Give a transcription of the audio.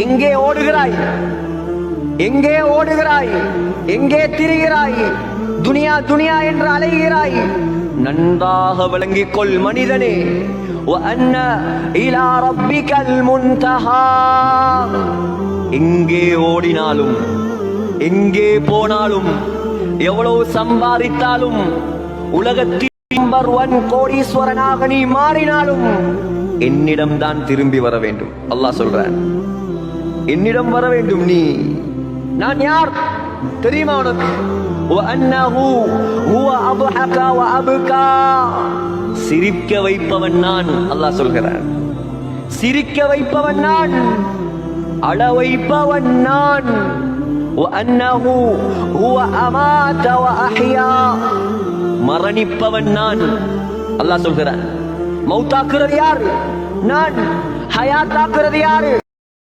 எங்கே ஓடுகிறாய், எங்கே ஓடுகிறாய், எங்கே திரிகிறாய், துனியா துனியா என்று அலைகிறாய். நன்றாக விளங்கிக் கொள் மனிதனே, وَأَنَّ إِلَى رَبِّكَ الْمُنْتَهَى. எங்கே ஓடினாலும், எங்கே போனாலும், எவ்வளவு சம்பாதித்தாலும், உலகத்தில் நம்பர் 1 கோடீஸ்வரனாக நீ மாறினாலும் என்னிடம் தான் திரும்பி வர வேண்டும். அல்லாஹ் சொல்றான், என்னிடம் வர வேண்டும். நீ நான் யார் தெரியுமா உனக்கு? وَأَنَّهُ هُوَ أَضْحَكَ وَأَبْكَى. சிரிக்க வைப்பவன் நான். அல்லாஹ் சொல்கிறான், சிரிக்க வைப்பவன் நான், அழ வைப்பவன் நான். وَأَنَّهُ هُوَ أَمَاتَ وَأَحْيَا. மரணிப்பவன் நான். அல்லாஹ் சொல்கிறான், மௌத்தாக்குறது யாரு? நான். ஹயாத்தாக்குறது யாரு?